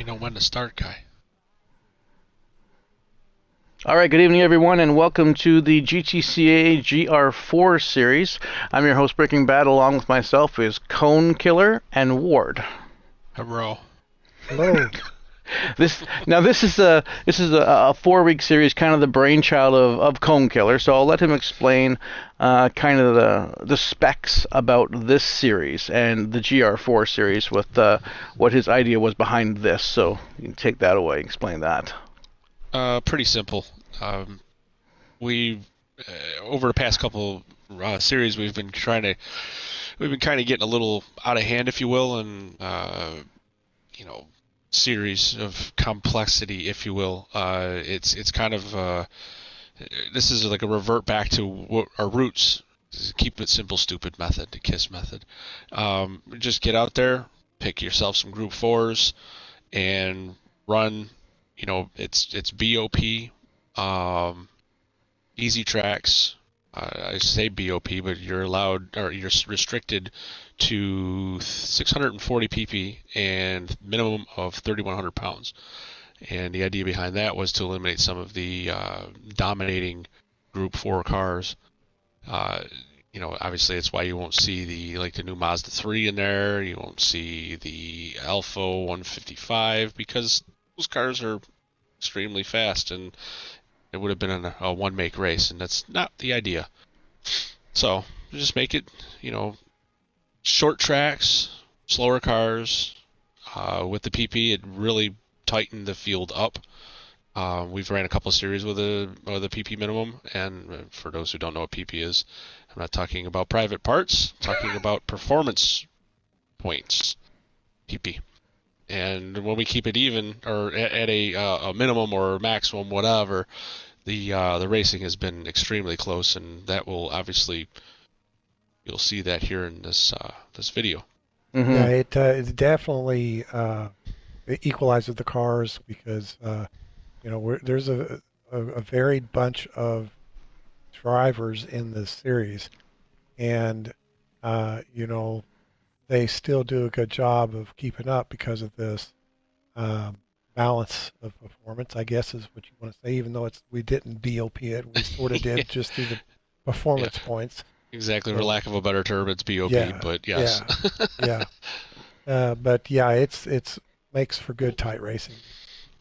me know when to start, Kai. All right, good evening, everyone, and welcome to the GTCA Gr4 series. I'm your host, Breaking Bad. Along with myself is Cone Killer and Ward. Bro. Hello. This is a 4-week series, kind of the brainchild of Cone Killer. So I'll let him explain kind of the specs about this series and the GR4 series with what his idea was behind this. So you can take that away, explain that. Pretty simple. We over the past couple series, we've been kind of getting a little out of hand, if you will, and you know, series of complexity, if you will. It's kind of this is like a revert back to what our roots. Keep it simple, stupid method, the KISS method. Just get out there, pick yourself some Group 4s, and run. It's BOP, easy tracks. I say BOP, but you're allowed, or you're restricted to 640 pp and minimum of 3,100 pounds. And the idea behind that was to eliminate some of the dominating Group 4 cars. Uh, Obviously, it's why you won't see the new Mazda 3 in there. You won't see the Alfa 155 because those cars are extremely fast, and it would have been a one-make race, and that's not the idea. So just make it, short tracks, slower cars. With the PP, it really tightened the field up. We've ran a couple of series with the PP minimum, and for those who don't know what PP is, I'm not talking about private parts. I'm talking about performance points. PP. And when we keep it even, or at a minimum or maximum, whatever, the racing has been extremely close, and that will obviously, you'll see that here in this video. Yeah, Mm-hmm. it definitely it equalizes the cars because there's a varied bunch of drivers in this series, and you know they still do a good job of keeping up because of this um, balance of performance, I guess is what you want to say. Even though we didn't BOP it, we sort of did just through the Yeah, performance points. exactly. For So lack of a better term, it's BOP, yeah, but yes. yeah, yeah. But yeah, it's makes for good tight racing.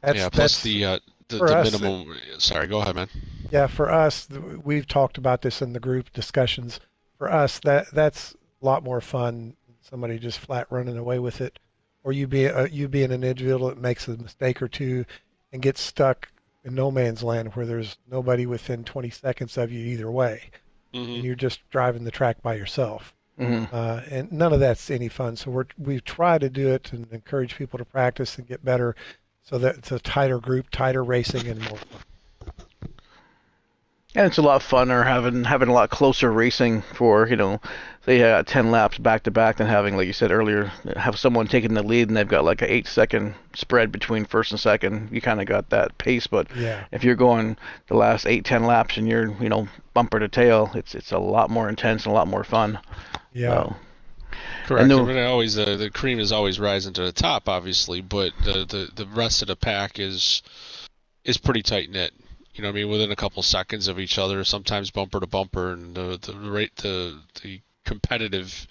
That's Yeah, plus that's the for us. minimum. Sorry, go ahead, man. Yeah, for us, we've talked about this in the group discussions. For us, that's a lot more fun than somebody just flat running away with it, or you be an individual that makes a mistake or two and gets stuck in no man's land where there's nobody within 20 seconds of you either way, Hmm. and you're just driving the track by yourself. Mm-hmm. And none of that's any fun. So we try to do it and encourage people to practice and get better, so that it's a tighter group, tighter racing, and more fun. And it's a lot funner having a lot closer racing for, say 10 laps back to back than having, like you said earlier, have someone taking the lead and they've got like a 8 second spread between first and second. You kind of got that pace, but Yeah, if you're going the last 8, 10 laps and you're, bumper to tail, it's a lot more intense and a lot more fun. yeah. So, and Correct. I no, mean, always the cream is always rising to the top, obviously, but the rest of the pack is pretty tight knit. You know what I mean? Within a couple seconds of each other, sometimes bumper to bumper, and the rate the competitiveness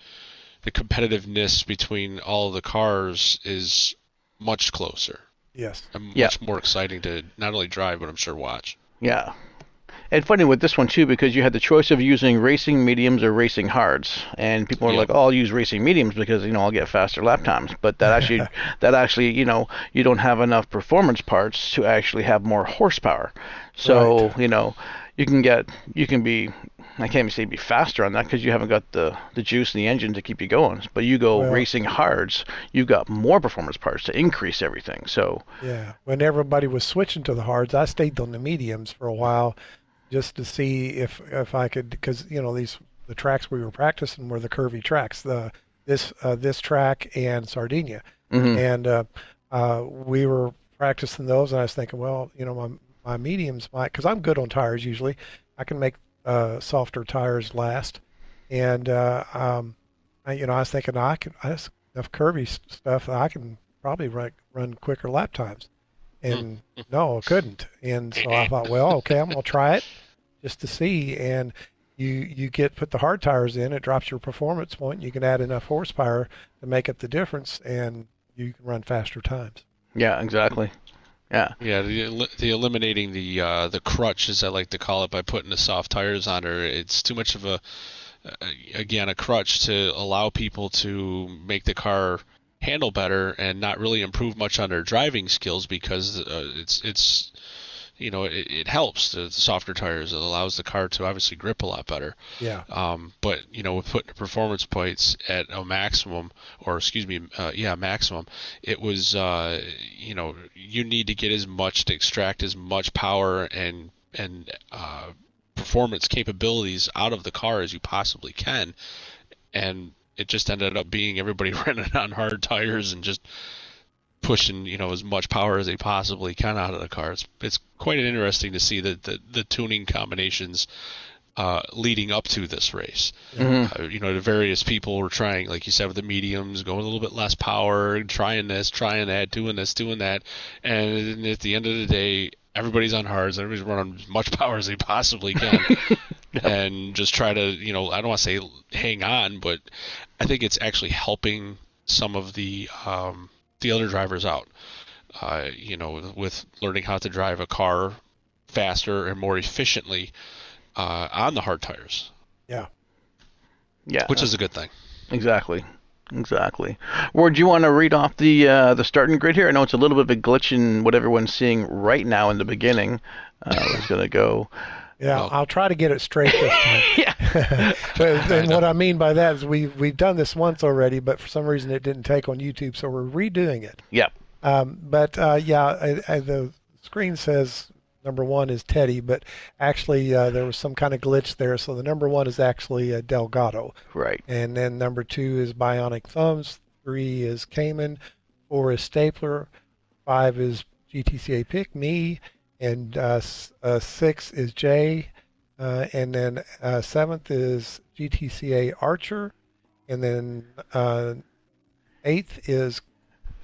between all the cars is much closer Yes. and yeah, much more exciting to not only drive but I'm sure watch. yeah. And funny with this one too, because you had the choice of using racing mediums or racing hards, and people are Yep. like, "Oh, I'll use racing mediums because I'll get faster lap times." But that actually, you don't have enough performance parts to actually have more horsepower. Right. So you can be, I can't even say be faster on that because you haven't got the juice in the engine to keep you going. But you go Well, racing hards, you got more performance parts to increase everything. So yeah. When everybody was switching to the hards, I stayed on the mediums for a while just to see if I could, because the tracks we were practicing were the curvy tracks, this track and Sardinia, hmm and we were practicing those, and I was thinking, well, my mediums might, because I'm good on tires usually, I can make softer tires last, and I was thinking I just enough curvy stuff I can probably run quicker lap times. Hmm. And no, it couldn't. And so I thought, well, okay, I'm gonna try it just to see. And you put the hard tires in, it drops your performance point. And you can add enough horsepower to make up the difference, and you can run faster times. Yeah, exactly. Yeah. Yeah, the eliminating the crutch, as I like to call it, by putting the soft tires on her. It's too much of a crutch to allow people to make the car handle better and not really improve much on their driving skills, because it's it helps the softer tires. It allows the car to obviously grip a lot better. Yeah. But with putting the performance points at a maximum, or excuse me, maximum, it was you need to get as much to extract as much power and performance capabilities out of the car as you possibly can, and it just ended up being everybody running on hard tires and just pushing as much power as they possibly can out of the car. It's quite interesting to see the tuning combinations leading up to this race. The various people were trying, like you said, with the mediums, going a little bit less power, trying this, trying that, doing this, doing that, and at the end of the day, everybody's on hards. Everybody's running as much power as they possibly can. Yep. And just try to, I don't want to say hang on, but I think it's actually helping some of the other drivers out, with learning how to drive a car faster and more efficiently on the hard tires. Yeah. Yeah. Which is a good thing. Exactly. Ward, do you want to read off the starting grid here? I know it's a little bit of a glitch in what everyone's seeing right now in the beginning. It's going to go. Yeah, well, I'll try to get it straight this time. Yeah. And what I mean by that is we've done this once already, but for some reason it didn't take on YouTube, so we're redoing it. Yep. The screen says number 1 is Teddy, but actually there was some kind of glitch there, so the number 1 is actually Delgado. Right. And then number 2 is Bionic Thumbs, 3 is Cayman, 4 is Stapler, 5 is GTCA Pick Me, and 6 is Jay, and then 7th is GTCA Archer, and then 8th is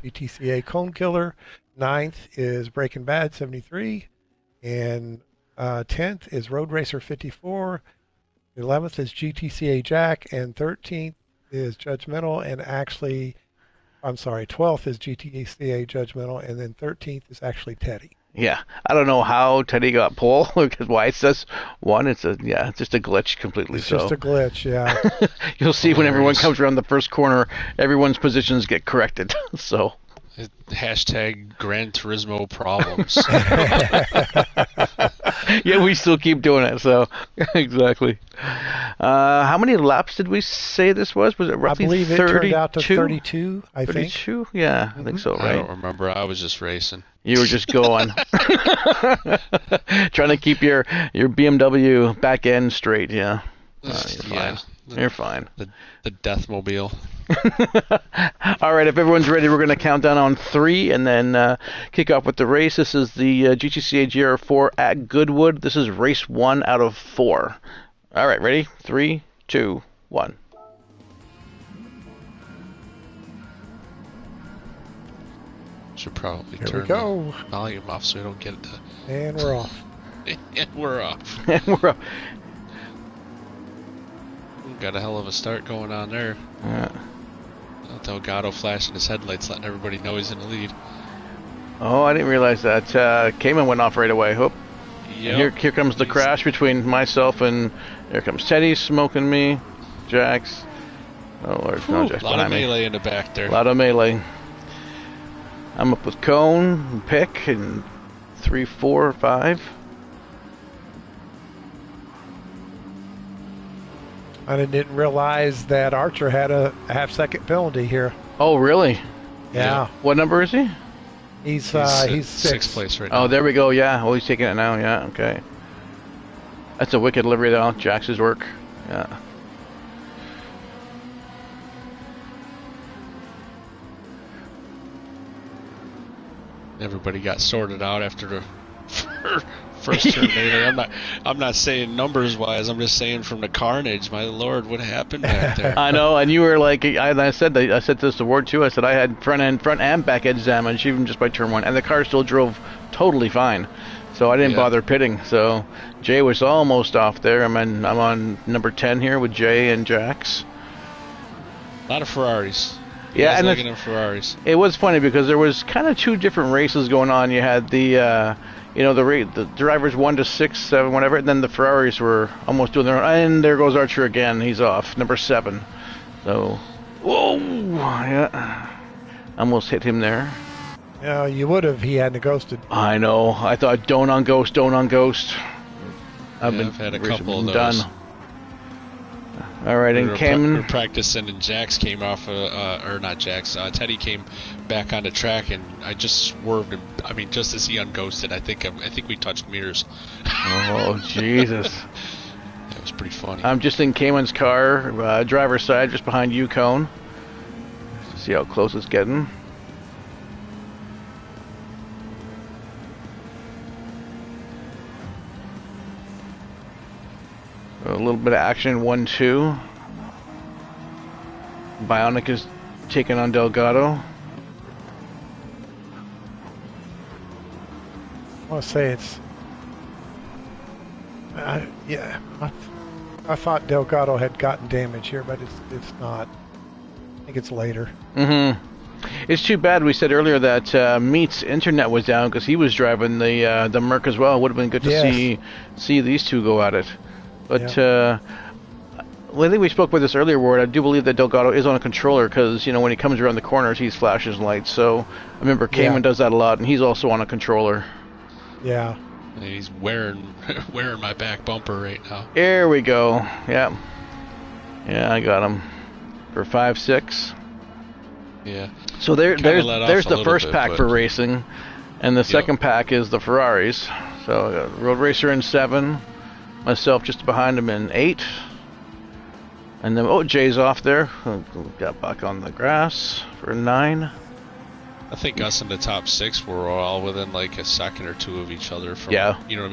GTCA Cone Killer, 9th is Breaking Bad 73, and 10th is Road Racer 54, 11th is GTCA Jack, and 13th is Judgmental, and 12th is GTCA Judgmental, and then 13th is actually Teddy. Yeah, I don't know how Teddy got pole, because why it says 1. It's just a glitch completely. It's just a glitch, yeah. You'll see when everyone comes around the first corner, everyone's positions get corrected. So. Hashtag Gran Turismo problems. Yeah, we still keep doing it. So exactly. How many laps did we say this was? Was it roughly 32? I believe it turned out to 32, I think. 32? Yeah, I think so, right? I don't remember. I was just racing. You were just going. Trying to keep your BMW back end straight, yeah. You're fine. You're fine. The Deathmobile. All right, if everyone's ready, we're going to count down on 3 and then kick off with the race. This is the GTCA Gr4 at Goodwood. This is race 1 out of 4. All right, ready? 3, 2, 1. Should probably Here turn we go. the volume off so we don't get it. And we're off. And we're off. And we're off. Got a hell of a start going on there. Yeah. Delgado flashing his headlights, letting everybody know he's in the lead. Oh, I didn't realize that. Cayman went off right away. Hope. Yep. Here comes the crash between myself and here comes Teddy smoking me. Jax. Oh Lord, no, Jax a lot behind of me. melee in the back there. A lot of melee. I'm up with Cone and Pick and 3, 4, 5. I didn't realize that Archer had a half-second penalty here. Oh, really? Yeah. What number is he? He's sixth place right now. Oh, there we go. Yeah. Oh, he's taking it now. Yeah. Okay. That's a wicked livery, though. Jax's work. Yeah. Everybody got sorted out after the first Terminator. I'm not saying numbers wise. I'm just saying from the carnage. My lord, what happened back there? I know, and you were like, I said this to Ward too. I said I had front and back edge damage even just by turn 1, and the car still drove totally fine. So I didn't bother pitting. So Jay was almost off there. I'm on number 10 here with Jay and Jax. A lot of Ferraris. Yeah, and looking at Ferraris. It was funny because there was kind of two different races going on. You had the the drivers 1 to 6, 7, whatever, and then the Ferraris were almost doing their own. And there goes Archer again. He's off, number 7. So, whoa, yeah, almost hit him there. Yeah, you would have. He hadn't ghosted. I know. I thought don't on Ghost. I've had a couple of those. Done. All right, and we're practicing, and Jax came off, or not Jax, Teddy came back on the track, and I just swerved him. I mean, just as he unghosted, I think we touched mirrors. Oh, Jesus. That was pretty funny. I'm just in Cayman's car, driver's side, just behind you, Cone. See how close it's getting. A little bit of action, 1-2. Bionic is taking on Delgado. I want to say I thought Delgado had gotten damage here, but it's not. I think it's later. Mm-hmm. It's too bad we said earlier that Meat's internet was down because he was driving the Merc as well. It would have been good to see these two go at it. But I think we spoke about this earlier, Ward. I do believe that Delgado is on a controller because, when he comes around the corners, he's flashing lights. So I remember Cayman does that a lot, and he's also on a controller. Yeah. And he's wearing my back bumper right now. There we go. Yeah. Yeah, I got him for 5-6. Yeah. So there's the first pack for racing, and the second pack is the Ferraris. So I got Road Racer in 7. Myself just behind him in 8. And then, Jay's off there. Got back on the grass for 9. I think us in the top 6 were all within like a second or two of each other from,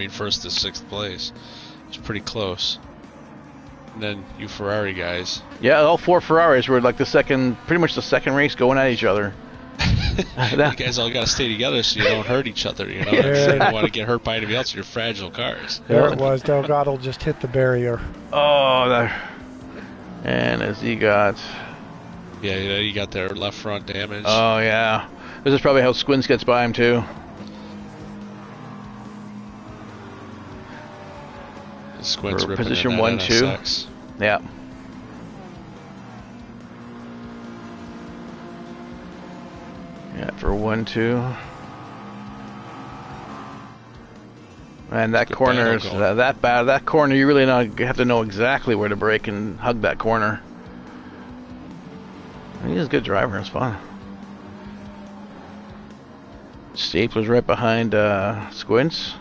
first to 6th place. It's pretty close. And then you Ferrari guys. Yeah, all 4 Ferraris were like pretty much the second race going at each other. You guys all got to stay together so you don't hurt each other, You don't want to get hurt by anybody else in your fragile cars. There it was. Delgado just hit the barrier. Oh, there. And as he got... Yeah, you got their left front damage. Oh, yeah. This is probably how Squints gets by him, too. Squints ripping position in 1-2. Yeah. Yeah, for 1-2. And that corner is that bad. That corner, you really have to know exactly where to brake and hug that corner. He's a good driver. It's fun. Stapler's right behind Squints.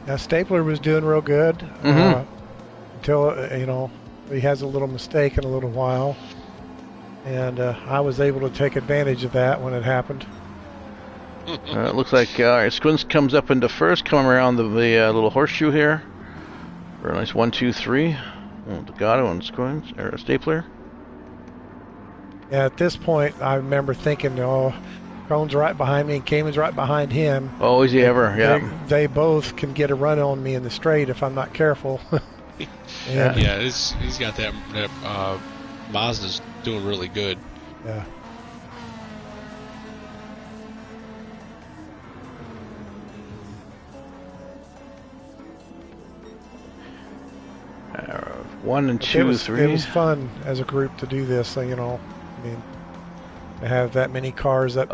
Now Stapler was doing real good until he has a little mistake in a little while, and I was able to take advantage of that when it happened. It looks like Squints comes up into first, coming around the little horseshoe here. For a nice 1-2-3. Delgado and Squints or Stapler. Yeah, at this point, I remember thinking, Crone's right behind me and Cayman's right behind him. Oh, is he ever? Yeah. They both can get a run on me in the straight if I'm not careful. Yeah, he's got that Mazda's doing really good. Yeah. One and two, three. It was fun as a group to do this. To have that many cars up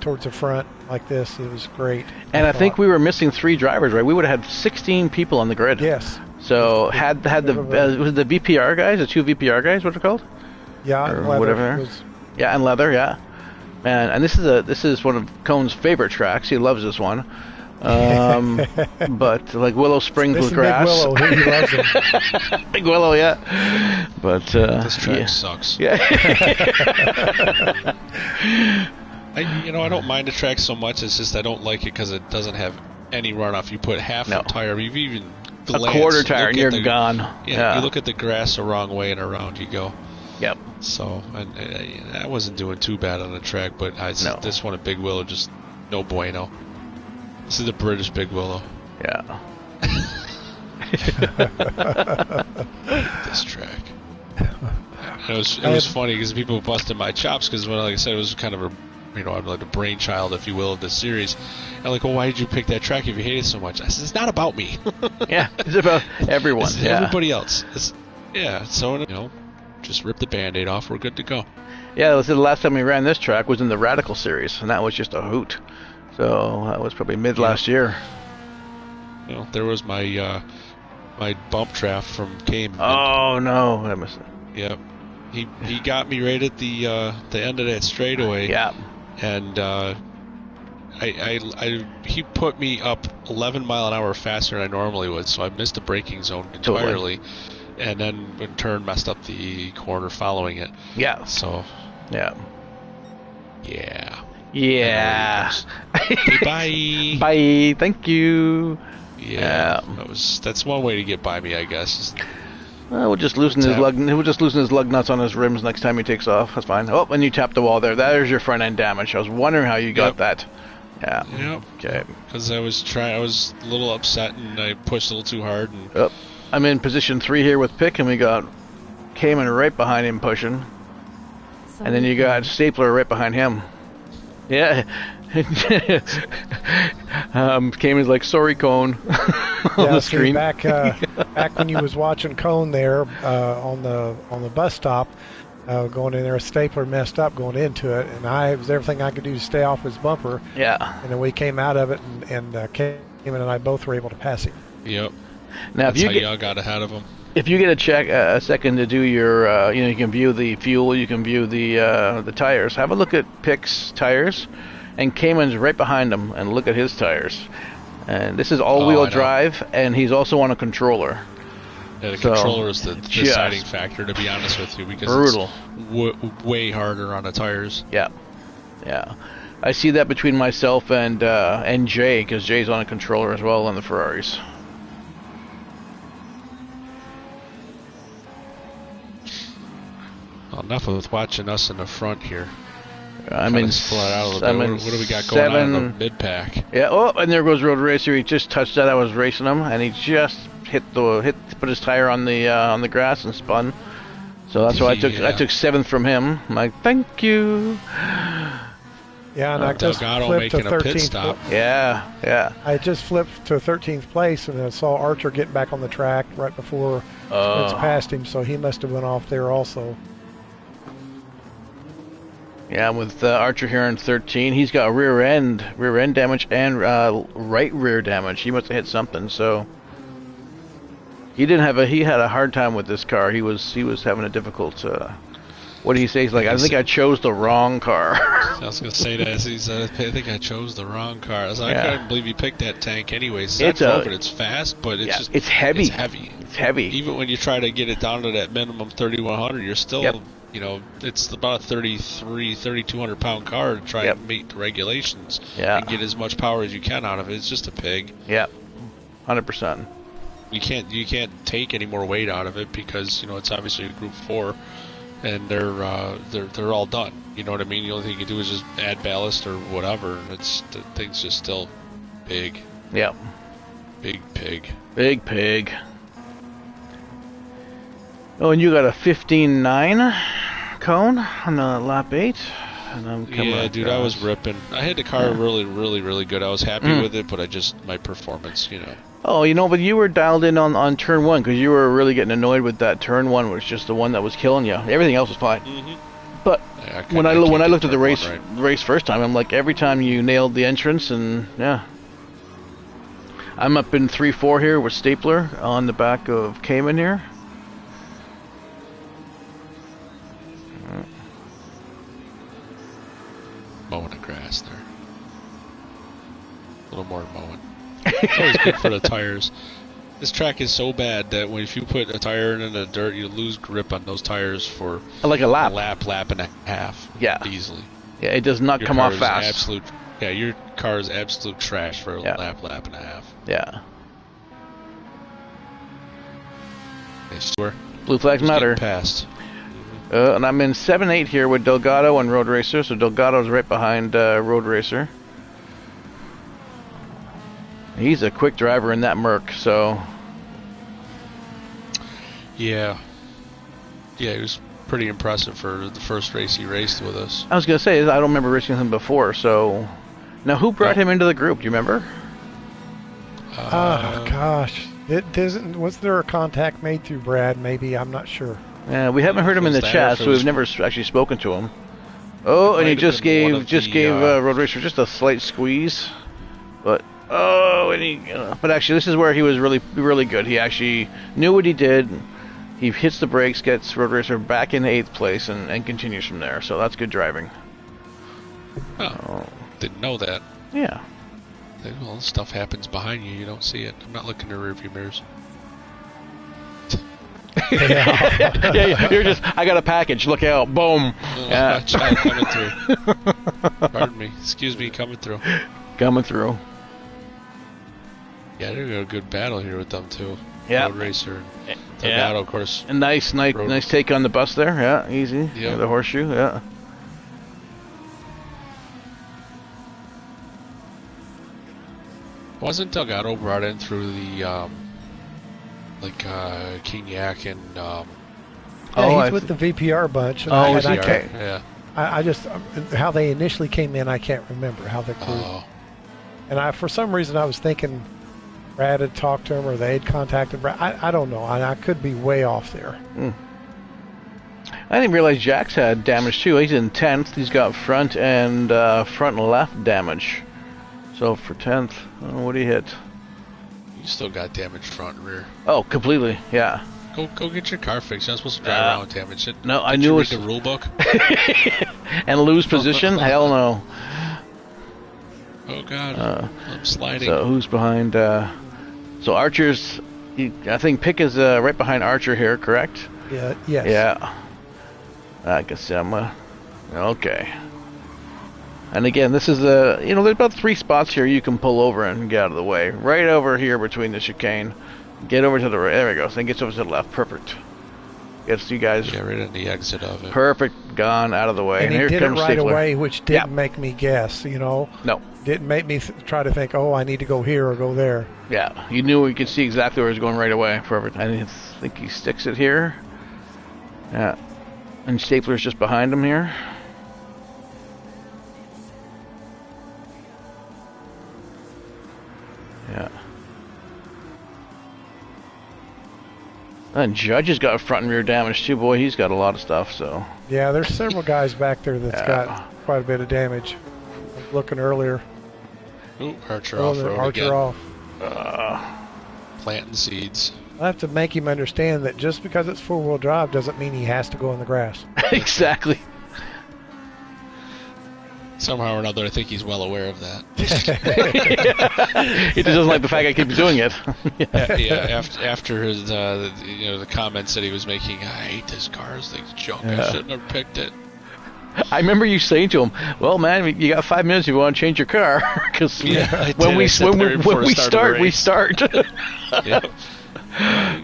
towards the front like this, it was great. And I think we were missing 3 drivers, right? We would have had 16 people on the grid. Yes. So had the was it the VPR guys, the 2 VPR guys, what are called? Yeah, or whatever. Yeah, and leather, yeah. And this is one of Cone's favorite tracks. He loves this one. But like Willow Springs with grass. Big Willow, he loves him. Big Willow, yeah. But this track sucks. Yeah. I don't mind the track so much. It's just I don't like it because it doesn't have any runoff. You put half No. a tire, you've even A glanced, quarter tire, and look you're at the- gone. Yeah, you look at the grass the wrong way and around you go. Yep. So, and I wasn't doing too bad on the track, but No. this one at Big Willow, just no bueno. This is the British Big Willow. Yeah. This track. And it was funny because people busted my chops because when, like I said, it was kind of I'm like the brainchild, if you will, of the series. And like, well, why did you pick that track if you hate it so much? I said, it's not about me. Yeah, it's about everyone. It's Yeah. everybody else. So just rip the Band-Aid off. We're good to go. Yeah, the last time we ran this track was in the Radical series, and that was just a hoot. So that was probably mid last year. There was my my bump draft from Cayman. Oh no, I missed it. Yep. He got me right at the end of that straightaway. Yeah. And he put me up 11 mile an hour faster than I normally would, so I missed the braking zone entirely. And then in turn messed up the corner following it. Yeah. So Yeah. yeah. Yeah. Okay, bye. Bye. Thank you. Yeah. That's one way to get by me, I guess. We'll just loosen his lug. We'll just loosen his lug nuts on his rims next time he takes off. That's fine. Oh, and you tapped the wall there. There's your front end damage. I was wondering how you got that. Yeah. Yep. Okay. Because I was a little upset and I pushed a little too hard. And Oh, I'm in position 3 here with Pick, and we got Cayman right behind him pushing, and then you got Stapler right behind him. Yeah. Cayman's like, sorry, Cone, on the screen. Back when you was watching Cone there on the bus stop, going in there, Stapler messed up going into it, and it was everything I could do to stay off his bumper. Yeah. And then we came out of it, and Cayman and I both were able to pass him. Yep. Now, That's how y'all got ahead of him. If you get a second to do your, you can view the fuel, you can view the tires. Have a look at Pick's tires, and Cayman's right behind him, and look at his tires. And this is all-wheel drive, and he's also on a controller. Yeah, the controller is the deciding factor, to be honest with you, because brutal. It's way harder on the tires. Yeah, yeah. I see that between myself and Jay, because Jay's on a controller as well on the Ferraris. Well, enough with watching us in the front here. I'm in. What do we got going on in the mid pack? Yeah. Oh, and there goes Road Racer. He just touched that. I was racing him, and he just put his tire on the grass and spun. So that's why I took 7th from him. I'm like, thank you. Yeah, and I just Delgado flipped to making a pit 13th. stop. Yeah. I just flipped to 13th place, and I saw Archer getting back on the track right before Spence passed him, so he must have went off there also. Yeah, with Archer here in 13, he's got rear end damage and right rear damage. He must have hit something. So he had a hard time with this car. He was having a difficult. What did he say? He's like, I think I chose the wrong car. I was gonna say that. He said, I think I chose the wrong car. I was like, I couldn't believe you picked that tank. Anyways, it's fast, but it's heavy. It's heavy. It's heavy. Even when you try to get it down to that minimum 3,100, you're still. It's about a 3,200 pound car to try and meet the regulations and get as much power as you can out of it. It's just a pig. Yeah, 100%. You can't take any more weight out of it because it's obviously a Group 4, and they're all done. You know what I mean? The only thing you can do is just add ballast or whatever. The thing's just still big. Yeah. Big pig. Big pig. Oh, and you got a 15.9 cone on the lap 8. And I'm coming dude, I was ripping. I had the car really, really, really good. I was happy with it, but my performance, Oh, but you were dialed in on turn 1 because you were really getting annoyed with that turn 1, was just the one that was killing you. Everything else was fine. Mm-hmm. But when I looked at the race first time, I'm like, every time you nailed the entrance, and yeah. I'm up in 3-4 here with Stapler on the back of Cayman here. Mowing the grass there. A little more mowing. It's always good for the tires. This track is so bad that if you put a tire in the dirt, you lose grip on those tires for like a lap. lap and a half. Yeah. Easily. Yeah, it does not Your come car off is fast. absolute. Yeah, your car is absolute trash for a Yeah. lap and a half. Yeah. I swear. Blue flags Who's matter. getting passed? And I'm in 7-8 here with Delgado and Road Racer. So Delgado's right behind Road Racer. He's a quick driver in that Merc, so... Yeah. Yeah, he was pretty impressive for the first race he raced with us. I was going to say, I don't remember racing him before, so... Now, who brought him into the group? Do you remember? Gosh. Was there a contact made through Brad? Maybe, I'm not sure. Yeah, we haven't heard him in the chat, so we've never actually spoken to him. Oh, and he just gave Road Racer just a slight squeeze. But but actually, this is where he was really, really good. He actually knew what he did. He hits the brakes, gets Road Racer back in 8th place, and continues from there. So that's good driving. Oh, didn't know that. Yeah. Well, stuff happens behind you. You don't see it. I'm not looking in the rearview mirrors. Yeah, you're just, I got a package, look out, boom. Yeah. Child coming through. Pardon me. Excuse me, coming through. Coming through. Yeah, they're got a good battle here with them, too. Yeah. Road Racer and Delgado, of course. A nice take on the bus there, yeah, easy. Yeah. The horseshoe, yeah. Wasn't Delgado brought in through the, King-Yak and, Yeah, he's with the VPR bunch. And Oh, I is he? Okay. Yeah. I just, how they initially came in, I can't remember how they grew. Oh. And for some reason, I was thinking Brad had talked to him or they had contacted Brad. I don't know. I could be way off there. I didn't realize Jack's had damage too. He's in 10th. He's got front and left damage. So for 10th, what did he hit? You still got damaged front and rear. Oh, completely, yeah. Go get your car fixed. You're not supposed to drive around with damage. No, I Did knew you it read was... the rule book? And lose position? Hell no. Oh, God. I'm sliding. So who's behind? So Archer's... I think Pick is right behind Archer here, correct? Yeah. Yes. Yeah. I guess I'm... okay. And again, this is there's about 3 spots here you can pull over and get out of the way. Right over here between the chicane. Get over to the right. There we go. Then gets over to the left. Perfect. Gets you guys. Yeah, right at the exit of it. Perfect. Gone out of the way. And he here did it comes right Stifler. away, which didn't make me guess, No. Didn't make me try to think, oh, I need to go here or go there. Yeah. You knew you could see exactly where he was going right away. Perfect. I think he sticks it here. Yeah. And Stapler's just behind him here. Yeah. And Judge has got front and rear damage too. Boy, he's got a lot of stuff, so... Yeah, there's several guys back there that's got quite a bit of damage. I was looking earlier. Ooh, Archer off road Archer again. off. Planting seeds. I'll have to make him understand that just because it's four-wheel drive doesn't mean he has to go in the grass. Exactly. Somehow or another, I think he's well aware of that. He doesn't like the fact I keep doing it. Yeah. After his, the comments that he was making, I hate this car. This thing's junk. I shouldn't have picked it. I remember you saying to him, "Well, man, you got 5 minutes if you want to change your car, because when we start, we start." Yeah.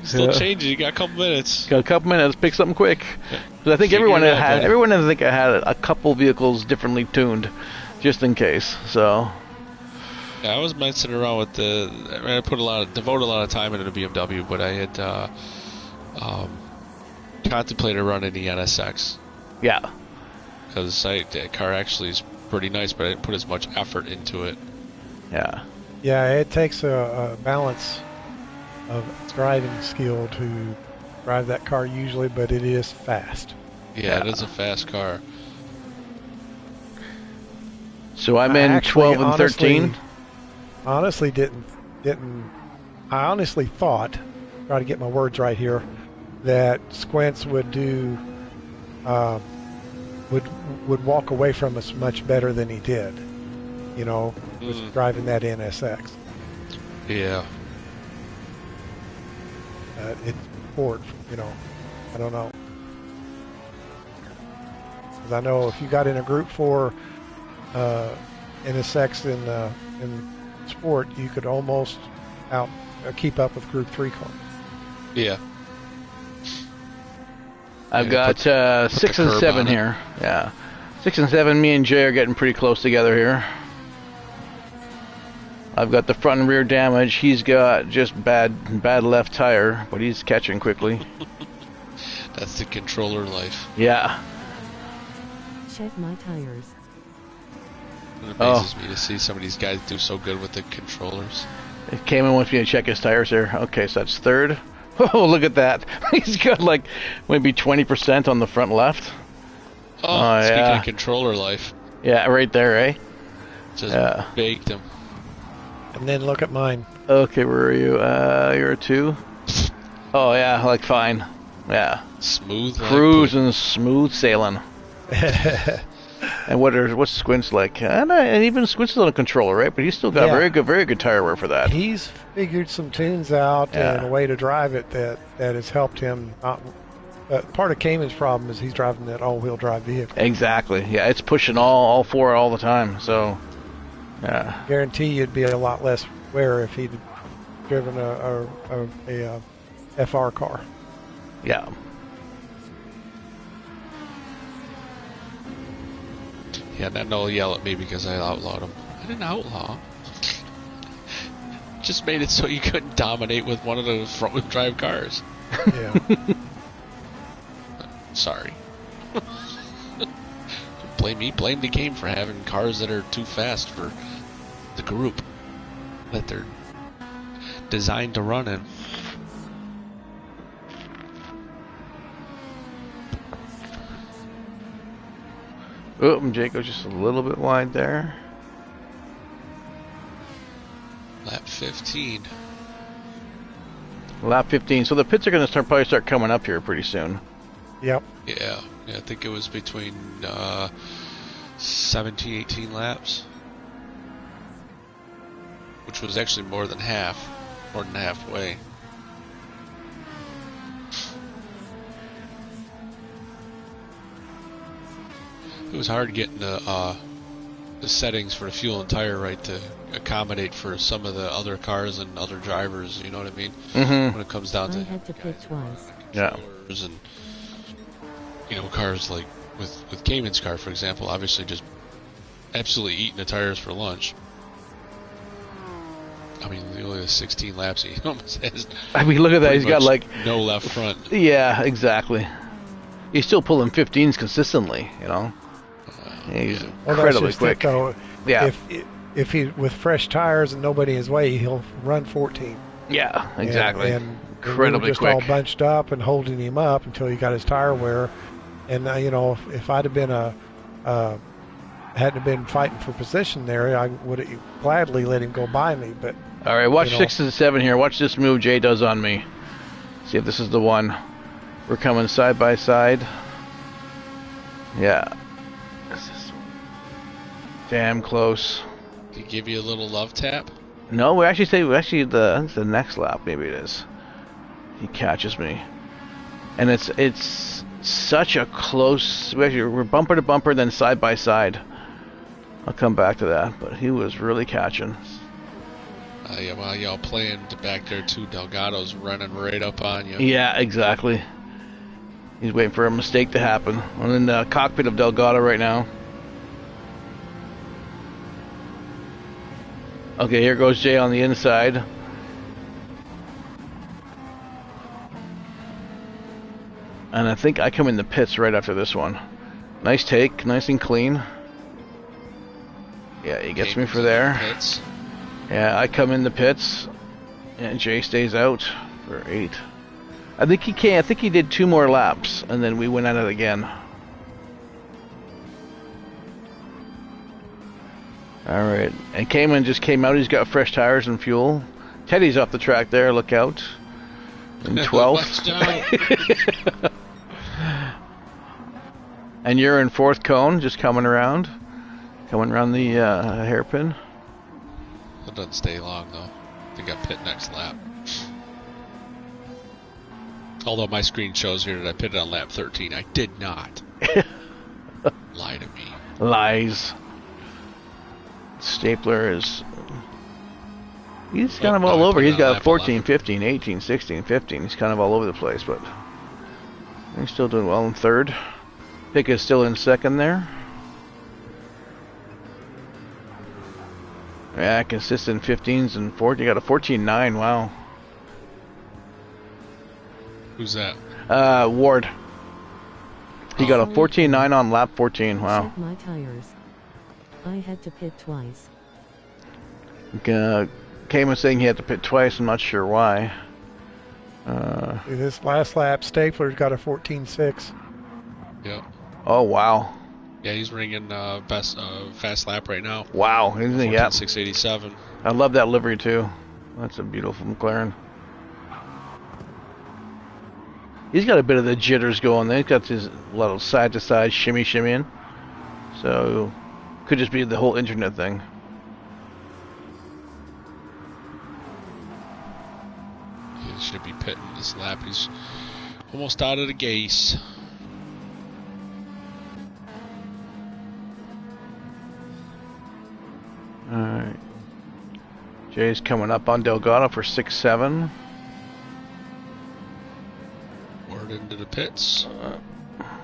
Still changing. You got a couple minutes. Got a couple minutes. Pick something quick. Because I think everyone I think I had a couple vehicles differently tuned, just in case. So. Yeah, I was messing around with I devoted a lot of time into the BMW, but I had contemplated running the NSX. Yeah. Because the car actually is pretty nice, but I didn't put as much effort into it. Yeah. Yeah, it takes a balance of driving skill to drive that car usually, but it is fast. Yeah, it is a fast car. So I'm in 12 and 13. Honestly, I honestly thought, try to get my words right here, that Squints would do, would walk away from us much better than he did. With driving that NSX. Yeah. It's Ford, I don't know. Because I know if you got in a Group 4 NSX in sport, you could almost keep up with Group 3 cars. Yeah. I've Yeah, got put 6 the and curb 7 on it. here. Yeah. 6 and 7, me and Jay are getting pretty close together here. I've got the front and rear damage. He's got just bad left tire, but he's catching quickly. That's the controller life. Yeah. Check my tires. It amazes me to see some of these guys do so good with the controllers. It came in with me to check his tires there. Okay, so that's third. Oh, look at that. He's got like maybe 20% on the front left. Oh, speaking yeah. of controller life. Yeah, right there, eh? Just baked him. And then look at mine. Okay, where are you? You're a 2. Oh, yeah, like fine. Yeah. Smooth. Cruising, smooth sailing. And what's Squint's like? And even Squint's on a controller, right? But he's still got very good tire wear for that. He's figured some tunes out and a way to drive it that has helped him. Part of Cayman's problem is he's driving that all-wheel drive vehicle. Exactly. Yeah, it's pushing all four all the time. So, yeah. Guarantee you'd be a lot less wear if he'd driven a FR car. Yeah. Yeah, then they'll yell at me because I outlawed him. I didn't outlaw. Just made it so you couldn't dominate with one of the front-wheel drive cars. Yeah. Sorry. Blame me. Blame the game for having cars that are too fast for the group that they're designed to run in. Oh, and Jake goes just a little bit wide there. Lap 15. Lap 15. So the pits are going to probably start coming up here pretty soon. Yep. Yeah, I think it was between 17, 18 laps. Which was actually more than halfway. It was hard getting the settings for the fuel and tire right to accommodate for some of the other cars and other drivers, you know what I mean? Mm-hmm. When it comes down I to had to pit twice. controllers and cars like with Cayman's car, for example, obviously just absolutely eating the tires for lunch. I mean, only the 16 laps he almost has. I mean, look at that. He's got like no left front. Yeah, exactly. He's still pulling 15s consistently, He's incredibly quick. Though. Yeah. If he with fresh tires and nobody in his way, he'll run 14. Yeah, exactly. And incredibly we were just quick. all bunched up and holding him up until he got his tire wear. And if I'd have been hadn't been fighting for position there, I would have gladly let him go by me. But all right, watch 6 and 7 here. Watch this move Jay does on me. See if this is the one. We're coming side by side. Yeah. This is damn close. Did he give you a little love tap? No, I think the next lap maybe it is. He catches me, and it's such a close. We're bumper to bumper, then side by side. I'll come back to that, but he was really catching. Yeah, while y'all playing back there too, Delgado's running right up on you. Yeah, exactly. He's waiting for a mistake to happen. I'm in the cockpit of Delgado right now. Okay, here goes Jay on the inside. And I think I come in the pits right after this one. Nice take, nice and clean. Yeah, he gets me for there. Pits. Yeah, I come in the pits, and Jay stays out for 8. I think he did 2 more laps, and then we went at it again. Alright, and Cayman just came out. He's got fresh tires and fuel. Teddy's off the track there, look out. In 12th. Watch out. And you're in 4th cone, just coming around. Coming around the hairpin. That doesn't stay long though. I think I pit next lap. Although my screen shows here that I pitted on lap 13. I did not. Lie to me. Lies. Stapler is... He's kind of all I over. put it He's on got lap 14, 11. 15, 18, 16, 15. He's kind of all over the place, but he's still doing well in third. Pick is still in second there. Yeah, consistent 15s and 14. You got a 14.9. Wow. Who's that? Ward. He got a Sorry, 14.9 on lap 14. Wow. Check my tires. I had to pit twice. Came and saying he had to pit twice. I'm not sure why. This last lap, Stapler's got a 14.6. Yep. Oh wow. Yeah, he's ringing best fast lap right now. Wow. Isn't he? Yeah. 14.687. I love that livery too. That's a beautiful McLaren. He's got a bit of the jitters going there. He's got his little side to side shimmying. So could just be the whole internet thing. He should be pitting this lap. He's almost out of the gate. Alright. Jay's coming up on Delgado for 6-7. Ward into the pits.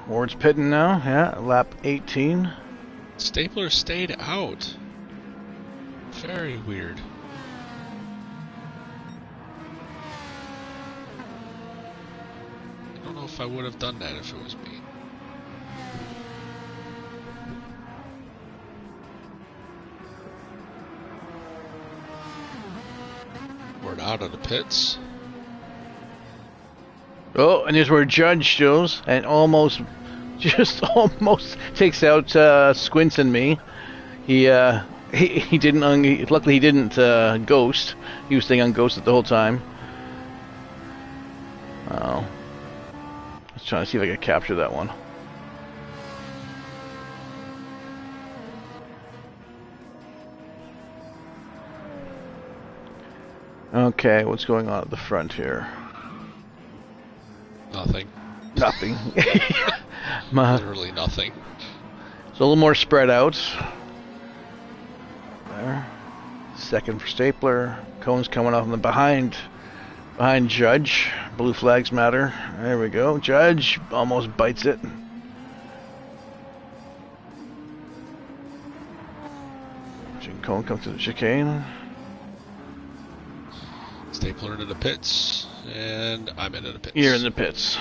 Ward's pitting now, yeah, lap 18. Stapler stayed out. Very weird. I don't know if I would have done that if it was me. Ward out of the pits. Oh, and here's where Judge goes and almost takes out Squints and me. He didn't. Luckily, he didn't ghost. He was staying unghosted the whole time. Oh, I was trying to see if I could capture that one. Okay, what's going on at the front here? Nothing. Nothing. Literally nothing. It's a little more spread out. There. Second for Stapler. Cone's coming off in the behind Judge. Blue flags matter. There we go. Judge almost bites it. Cone comes to the chicane. Stapler into the pits, and I'm into the pits. You're in the pits.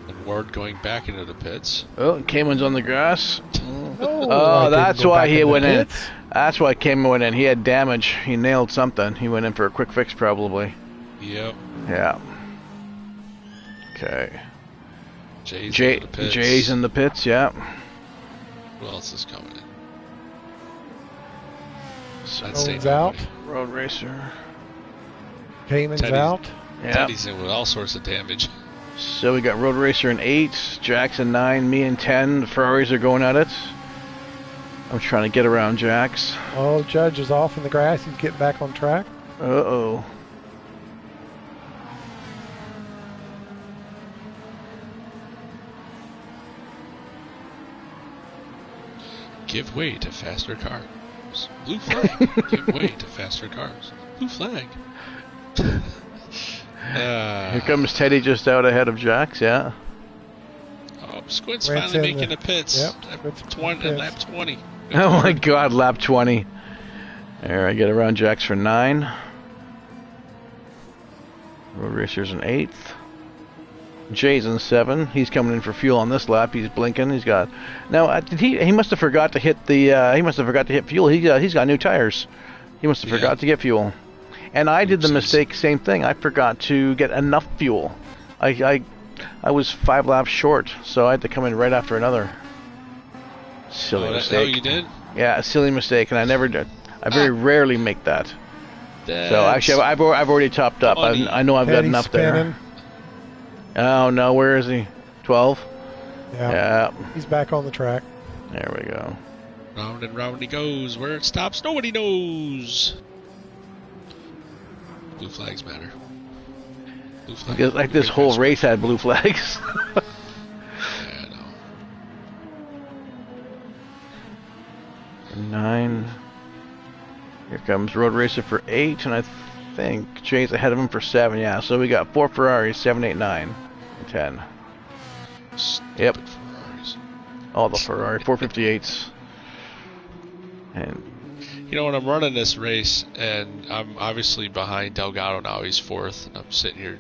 And Ward going back into the pits. Oh, Cayman's on the grass. Oh, Oh, that's why he went in. That's why Cayman went in. He had damage. He nailed something. He went in for a quick fix, probably. Yep. Yeah. Okay. Jay's into the pits. Jay's in the pits, yeah. Who else is coming in? Cone's out. Road racer. Cayman's Teddy's- out. Yeah. Teddy's in with all sorts of damage. So we got Road Racer in 8, Jackson 9, me in 10. The Ferraris are going at it. I'm trying to get around Jax. Oh, Judge is off in the grass. He's getting back on track. Uh-oh. Give way to faster cars. Blue flag. Give way to faster cars. Blue flag. Here comes Teddy just out ahead of Jax, yeah. Oh, Squint's Grant's finally in making the- the pits. Yep, Lap Squint's 20, pits. lap 20. Oh my god, lap 20. There, I get around Jax for 9. Road Racer's in 8th. Jay's in 7. He's coming in for fuel on this lap. He's blinking. He's got... Now, did he must have forgot to hit the... he must have forgot to hit fuel. He's got new tires. He must have forgot to get fuel. And I did the Oopsies. mistake, same thing. I forgot to get enough fuel. I was 5 laps short, so I had to come in right after another. Silly Oh, that's mistake. how you did? Yeah, a silly mistake, and I never did. I very rarely make that. So That's actually, I've already topped up. funny. I know I've got Teddy's enough spinning. there. Oh no, where is he? 12. Yeah. Yeah, He's back on the track. there we go. Round and round he goes. Where it stops, nobody knows. Blue flags matter. Blue flags. Like this whole race had blue flags. comes Road Racer for 8, and I think Jay's ahead of him for 7. Yeah, so we got 4 Ferraris, 7, 8, 9, and 10. Yep. Stupid Ferraris. All the Ferrari 458s. And You know, when I'm running this race, and I'm obviously behind Delgado now, he's 4th, and I'm sitting here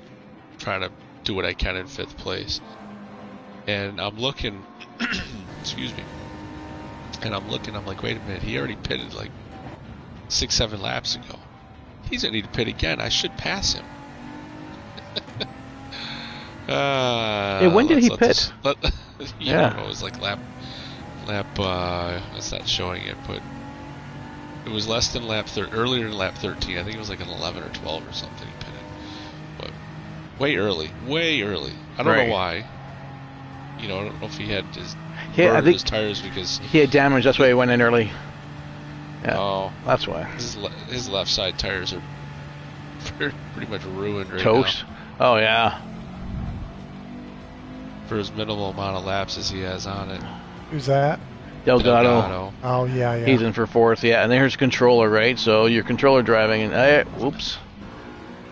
trying to do what I can in 5th place. And I'm looking, excuse me, and I'm like, wait a minute, he already pitted like 6, 7 laps ago. He's going to need to pit again. I should pass him. when did he pit? Yeah. It was like lap, it's not showing it, but it was less than earlier than lap 13. I think it was like an 11 or 12 or something he pitted. But way early. I don't know why. You know, I don't know if he had his tires because he had damage. That's why he went in early. Yeah, oh, that's why. His left side tires are pretty much ruined right Toast. now. Oh yeah. For as minimal amount of laps as he has on it. Who's that? Delgado. Oh yeah. He's in for 4th. Yeah, and there's controller, right? So your controller driving, and whoops,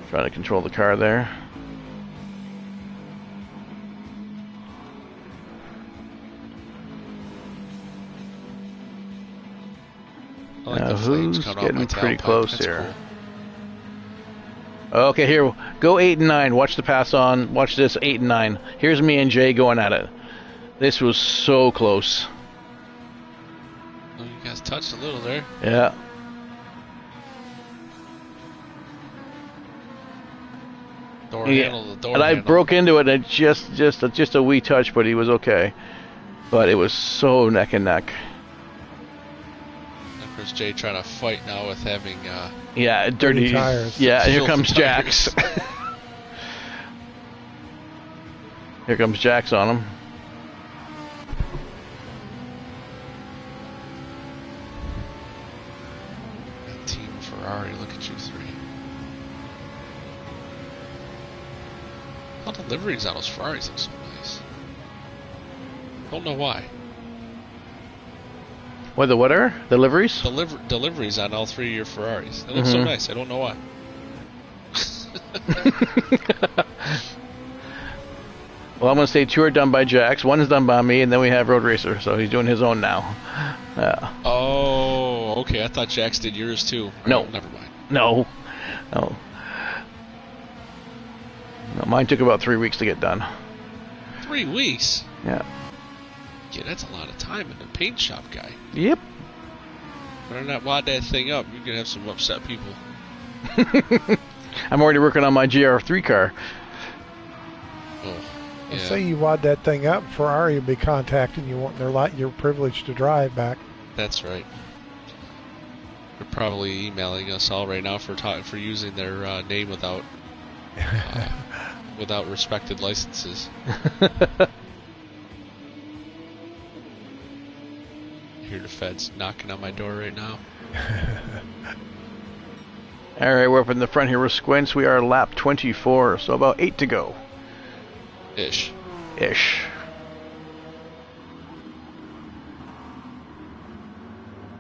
trying to control the car there. I like Now, the flames who's coming off getting my pretty tailpipe. close That's here? cool. Okay, here, go 8 and 9. Watch the pass on. Watch this, 8 and 9. Here's me and Jay going at it. This was so close. Oh, you guys touched a little there. Yeah. The door handle. And I broke into it, and just a wee touch, but he was okay. But it was so neck and neck. Of course, Jay trying to fight now with having. Yeah, dirty tires. Yeah, here Filthy comes tires. Jax. Here comes Jax on him. Team Ferrari, look at you 3. All the liveries on those Ferraris look so nice. Don't know why. What are? The liveries? Deliveries on all 3 of your Ferraris. They look so nice. I don't know why. Well, I'm going to say 2 are done by Jax, 1 is done by me, and then we have Road Racer, so he's doing his own now. Oh, okay. I thought Jax did yours too. No. Oh, never mind. No. Mine took about 3 weeks to get done. 3 weeks? Yeah. Yeah, that's a lot of time in a paint shop, guy. Yep. Better not wad that thing up. You're going to have some upset people. I'm already working on my GR3 car. Oh, Well, yeah. say you wad that thing up, Ferrari will be contacting you, wanting your privilege to drive back. That's right. They're probably emailing us all right now for using their name without respected licenses. Hear the feds knocking on my door right now. All right, we're up in the front here with Squints. We are lap 24, so about 8 to go. Ish.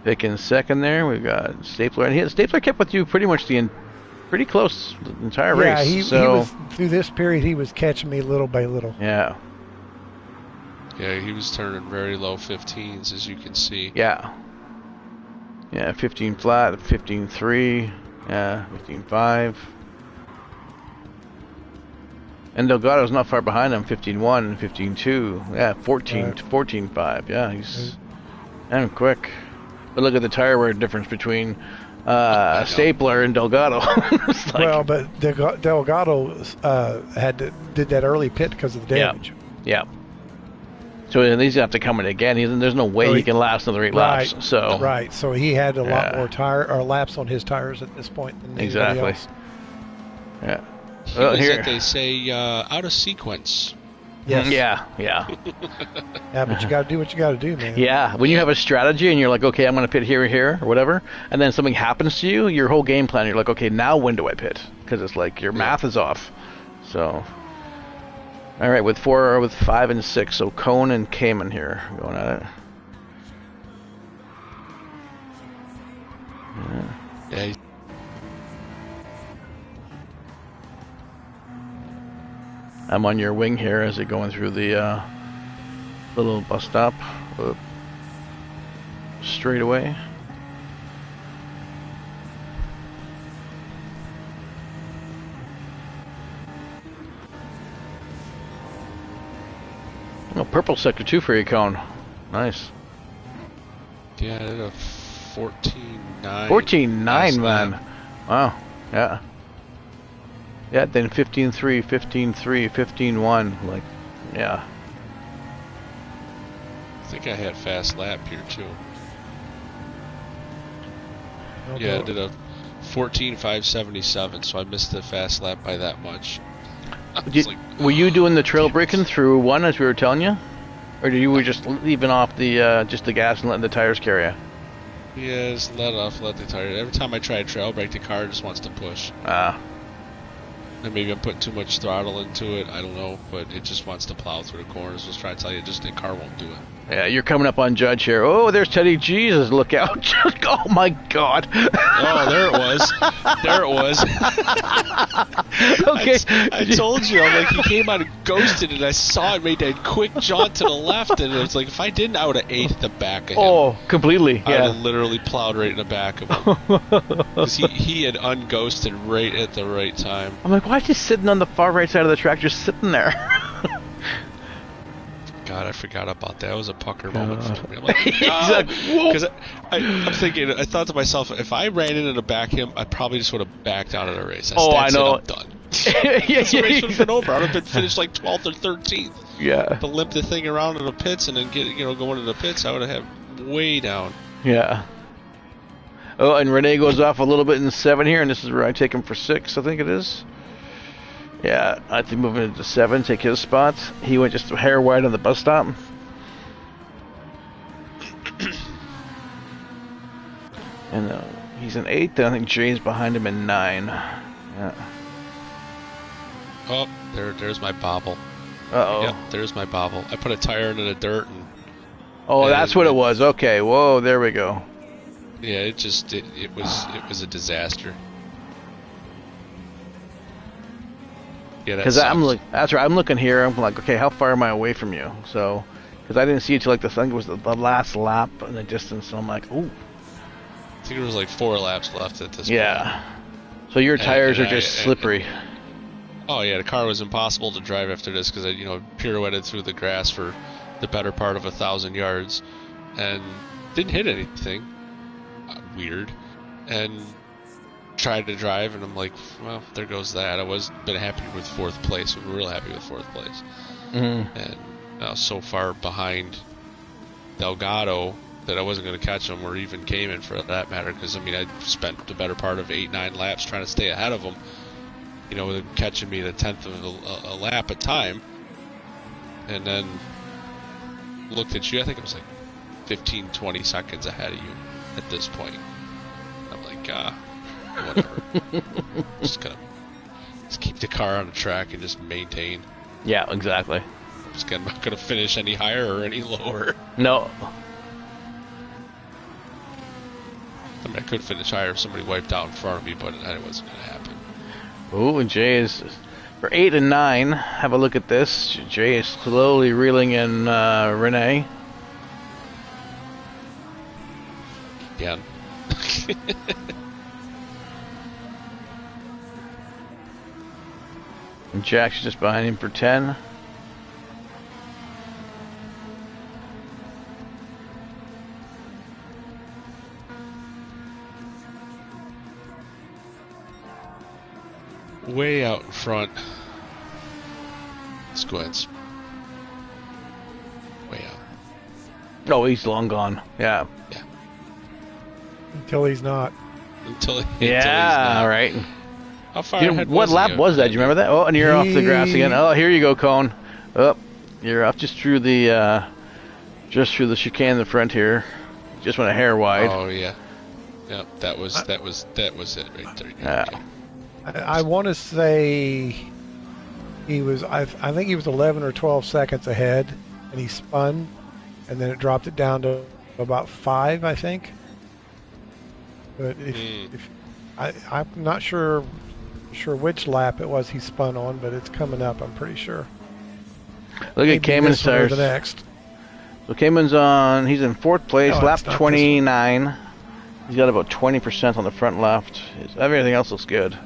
Pick in second there. We've got Stapler, and Stapler kept with you pretty much pretty close the entire race. He was through this period. He was catching me little by little. Yeah. Yeah, he was turning very low 15s, as you can see. Yeah. Yeah, 15 flat, 15.3, yeah, 15.5. And Delgado's not far behind him, 15.1, 15.2, yeah, 14.5, yeah, he's quick. But look at the tire wear difference between Stapler and Delgado. Well, but Delgado did that early pit because of the damage. Yeah. So he's going to have to come in again. There's no way he can last another 8 laps. So Right. So he had a lot more laps on his tires at this point than anybody else. Yeah. Well, that they say out of sequence. Yes. Yeah. Yeah, but you got to do what you got to do, man. Yeah. When you have a strategy and you're like, okay, I'm going to pit here, or whatever, and then something happens to you, your whole game plan, you're like, okay, now when do I pit? Because it's like your math is off. So. All right, with 5 and 6, so Cone and Cayman here going at it. Yeah. Yeah, I'm on your wing here as they're going through the little bus stop. Straight away. Oh, purple sector 2 for you, Cone. Nice. yeah, I did a 14.9. 14.9, last man. Wow. Yeah. Yeah, then 15.3, 15.3, 15.1. Like, yeah. I think I had fast lap here too. Okay. Yeah, I did a 14.577, so I missed the fast lap by that much. I was like, Were you doing the trail braking through one as we were telling you? Or you were just leaving off the just the gas and letting the tires carry you? yeah, just let the tire. Every time I try to trail brake, the car just wants to push. Ah. And maybe I'm putting too much throttle into it. I don't know, but it just wants to plow through the corners. I was trying to tell you, just the car won't do it. Yeah, you're coming up on Judge here. Oh, there's Teddy. Jesus, look out. Oh, my God. Oh, there it was. There it was. Okay. I told you, I'm like, he came out and ghosted, and I saw it made that quick jaunt to the left, and it was like, if I didn't, I would have ate the back of him. Oh, completely. I would Yeah. have literally plowed right in the back of him. Because he had unghosted right at the right time. I'm like, why is he sitting on the far right side of the track, just sitting there? God, I forgot about that. It was a pucker moment for me. I'm like, Exactly. because I'm thinking, I thought to myself, if I ran into the back of him, I probably just would have backed out of the race. Oh, I That's know. it, I'm done. Yeah, This race would have been over. I would have been finished like 12th or 13th. Yeah. To limp the thing around in the pits and then going to the pits, I would have had way down. Yeah. Oh, and Renee goes off a little bit in 7 here, and this is where I take him for 6, I think it is. Yeah, I think moving into 7, take his spot. He went just a hair wide on the bus stop. And he's in 8th, and I think Jay's behind him in 9. Yeah. Oh, there's my bobble. Uh-oh. Yep, there's my bobble. I put a tire into the dirt and... Oh, that's what it was. Okay, whoa, there we go. Yeah, it was a disaster. Yeah, Because that's right. I'm looking here. I'm like, okay, how far am I away from you? So, because I didn't see it till like I think it was the last lap in the distance. So I'm like, ooh. I think there was like 4 laps left at this point. Yeah. So your tires are just slippery. Oh yeah, the car was impossible to drive after this because I, pirouetted through the grass for the better part of 1,000 yards, and didn't hit anything. Weird. And tried to drive, and I'm like, well, there goes that. I was been happy with 4th place. We were real happy with 4th place. Mm-hmm. And now so far behind Delgado that I wasn't going to catch him or even Cayman for that matter, because I spent the better part of 8-9 laps trying to stay ahead of him. With him catching me at 1/10 of a lap at time, and then looked at you. I think it was like 15, 20 seconds ahead of you at this point. I'm like, whatever. Just keep the car on the track and just maintain. Yeah, exactly. I'm not gonna finish any higher or any lower. No. I could finish higher if somebody wiped out in front of me, but that wasn't gonna happen. Ooh, and Jay is for 8 and 9. Have a look at this. Jay is slowly reeling in Renee. Yeah. And Jack's just behind him for 10. Way out in front. Squints. Way out. Oh, he's long gone. Yeah. Yeah. Until he's not. Until Yeah, he's not. right. How far ahead What was lap he? was that? Do you remember that? Oh, and you're off the grass again. Oh, here you go, Cone. Oh, you're off just through the chicane in the front here. Just went a hair wide. Oh yeah. Yep, that was it right there. Yeah. Okay. I want to say he was. I think he was 11 or 12 seconds ahead, and he spun, and then it dropped it down to about 5, I think. But I'm not sure which lap it was he spun on, but it's coming up. I'm pretty sure. Look at Maybe Cayman's this one or tires. the next. So Cayman's on. He's in 4th place, No, lap it's not this one. 29. He's got about 20% on the front left. Everything else looks good.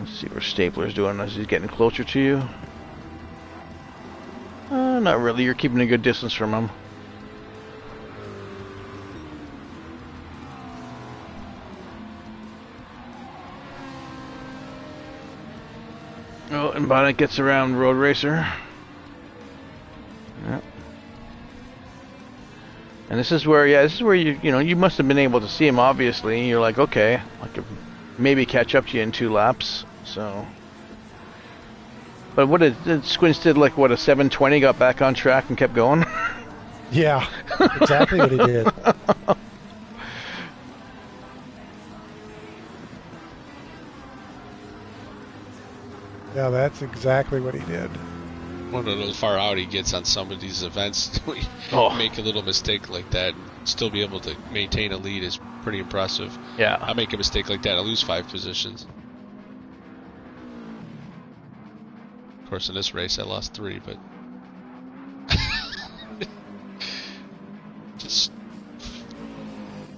Let's see where Stapler's doing as he's getting closer to you. Not really. You're keeping a good distance from him. Oh, and Bonnet gets around Road Racer. Yep. And this is where you must have been able to see him, obviously. You're like, okay, I could maybe catch up to you in 2 laps. So, but what did Squints did? Like what, a 720, got back on track and kept going. Yeah, exactly what he did. Yeah, that's exactly what he did. One of those far out he gets on some of these events. We make a little mistake like that and still be able to maintain a lead is pretty impressive. Yeah. I make a mistake like that, I lose 5 positions. Of course, in this race I lost 3, but just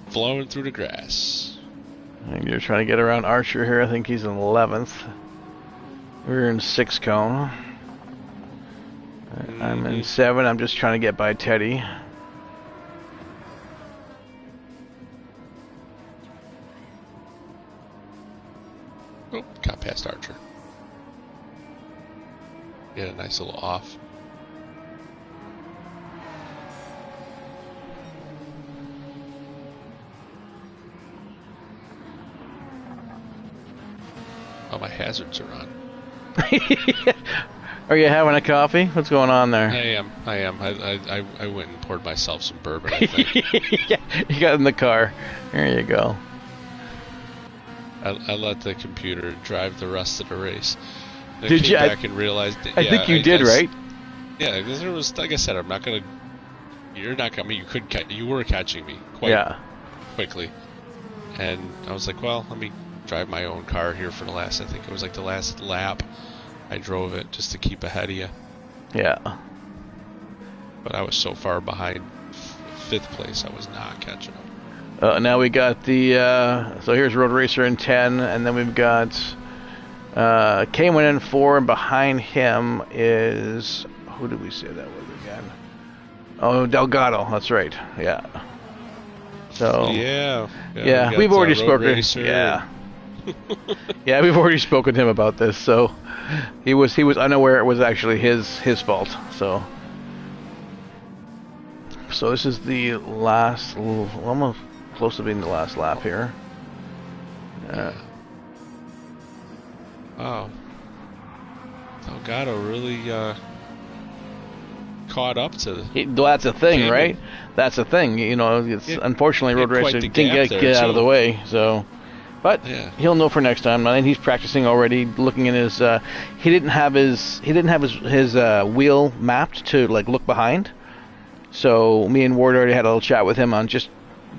flowing through the grass. And you're trying to get around Archer here. I think he's in 11th. We're in 6 cone. I'm in 7. I'm just trying to get by Teddy. Oh, got past Archer. Get a nice little off. Oh, my hazards are on. Are you having a coffee? What's going on there? I am. I went and poured myself some bourbon, I think. Yeah, you got in the car. There you go. I let the computer drive the rest of the race. I Did came you? back and realized that, I think you did, right? Yeah, because there was, like I said, I'm not gonna. You're not gonna. I mean, you were catching me quite quickly, and I was like, well, let me drive my own car here for the last. I think it was like the last lap. I drove it just to keep ahead of you. Yeah. But I was so far behind 5th place, I was not catching up. Now we got the, so here's Road Racer in 10, and then we've got Cayman in 4, and behind him is, who did we say that was again? Oh, Delgado, that's right, yeah. So, yeah, we've already spoken. Racer. Yeah. Yeah, we've already spoken to him about this, so he was unaware it was actually his fault. So this is the last, almost close to being the last lap here. Wow. Delgado really caught up to. Well, that's a thing, Cayman. Right? That's a thing. You know, it's unfortunately Road Racer didn't get out of the way, so. But he'll know for next time. I think he's practicing already. Looking in his, he didn't have his wheel mapped to like look behind. So me and Ward already had a little chat with him on just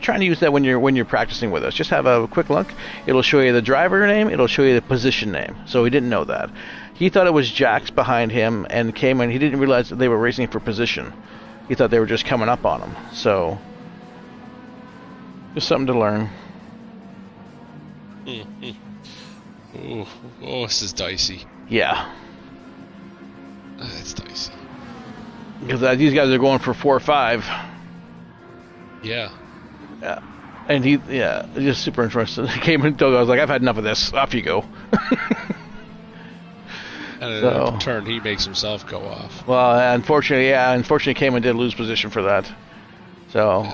trying to use that when you're practicing with us. Just have a quick look. It'll show you the driver name. It'll show you the position name. So he didn't know that. He thought it was Jax behind him and came in. He didn't realize that they were racing for position. He thought they were just coming up on him. So just something to learn. Oh, this is dicey. Yeah. That's dicey. Because these guys are going for 4 or 5. Yeah. Yeah. And just super interested. He came and told, I was like, I've had enough of this. Off you go. And in turn, he makes himself go off. Well, unfortunately, came and did lose position for that. So,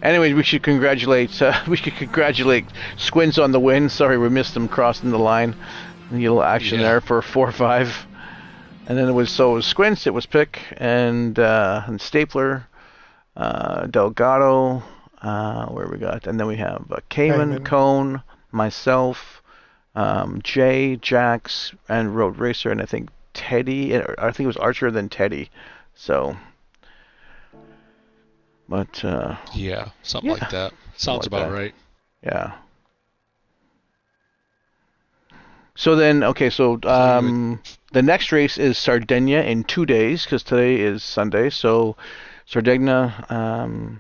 anyways, we should congratulate Squints on the win. Sorry, we missed him crossing the line. A little action there for 4 or 5. And then it was Squints, it was Pick, and Stapler, Delgado, where we got, and then we have Cayman, Cone, myself, Jay, Jax, and Road Racer, and I think Teddy, I think it was Archer, then Teddy. So, but something like that. Sounds about right. Yeah. So then, okay, so the next race is Sardinia in 2 days, because today is Sunday. So Sardinia,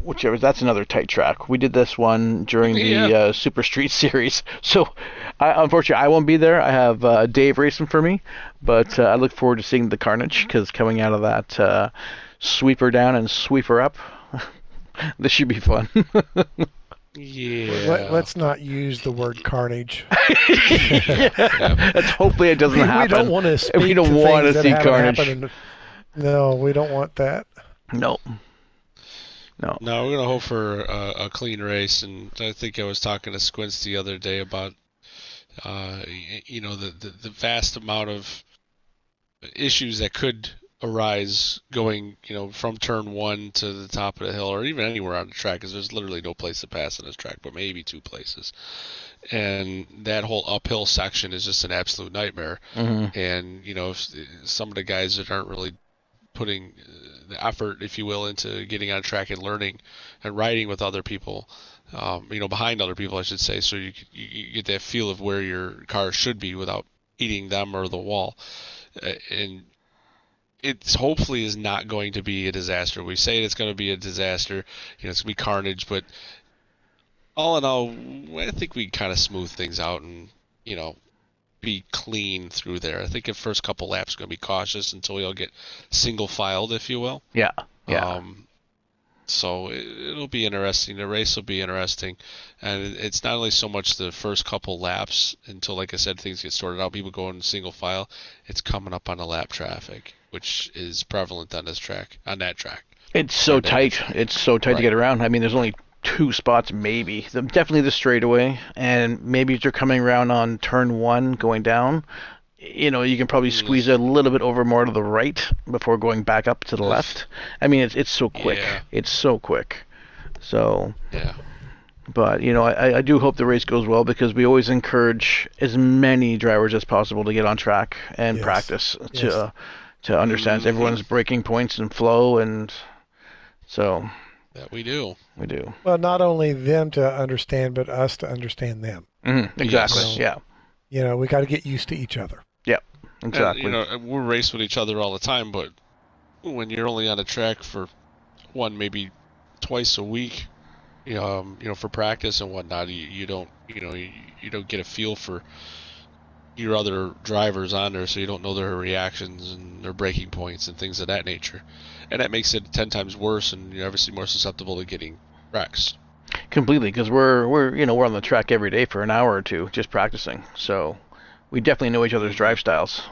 whichever, that's another tight track. We did this one during the Super Street Series. So, unfortunately, I won't be there. I have Dave racing for me, but I look forward to seeing the carnage, because coming out of that sweeper down and sweeper up, this should be fun. Yeah. Let's not use the word carnage. Hopefully it doesn't happen. We don't want to speak We don't to want things to that see haven't carnage. happened. No, we don't want that. No. No, we're gonna hope for a clean race, and I think I was talking to Squints the other day about, the vast amount of issues that could arise going, from turn 1 to the top of the hill, or even anywhere on the track, because there's literally no place to pass on this track, but maybe 2 places. And that whole uphill section is just an absolute nightmare. Mm-hmm. And, if some of the guys that aren't really putting the effort, if you will, into getting on track and learning and riding with other people, behind other people, I should say, so you get that feel of where your car should be without eating them or the wall. And it's hopefully is not going to be a disaster. We say it's going to be a disaster, it's going to be carnage, but all in all, I think we kind of smooth things out and, be clean through there. I think the first couple laps are going to be cautious until we all get single filed, if you will. Yeah. So it'll be interesting. The race will be interesting, and it's not only so much the first couple laps until, like I said, things get sorted out. People go in single file. It's coming up on the lap traffic, which is prevalent on that track. It's so tight. It's so tight to get around. I mean, there's only 2 spots, maybe. Definitely the straightaway, and maybe if you're coming around on turn 1 going down, you can probably squeeze a little bit over more to the right before going back up to the left. I mean, it's so quick. Yeah. It's so quick. So, yeah. But, I do hope the race goes well, because we always encourage as many drivers as possible to get on track and practice to understand everyone's braking points and flow, and so... That we do. We do. Well, not only them to understand, but us to understand them. Mm-hmm. Exactly. Yes. Yeah. We got to get used to each other. Yeah. Exactly. And, we race with each other all the time, but when you're only on a track for maybe twice a week, for practice and whatnot, you don't get a feel for your other drivers on there, so you don't know their reactions and their braking points and things of that nature. And that makes it 10 times worse, and you're obviously more susceptible to getting wrecks. Completely, because we're on the track every day for an hour or 2 just practicing, so we definitely know each other's drive styles.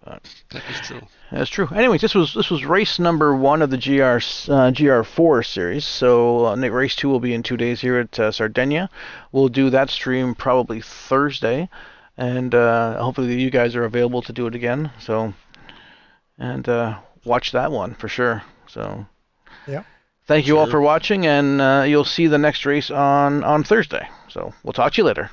That is true. That's true. Anyways, this was race number 1 of the GR4 series. So race 2 will be in 2 days here at Sardinia. We'll do that stream probably Thursday, and hopefully you guys are available to do it again. So, and watch that one for sure. So, yeah. Thank you all for watching, and you'll see the next race on Thursday. So we'll talk to you later.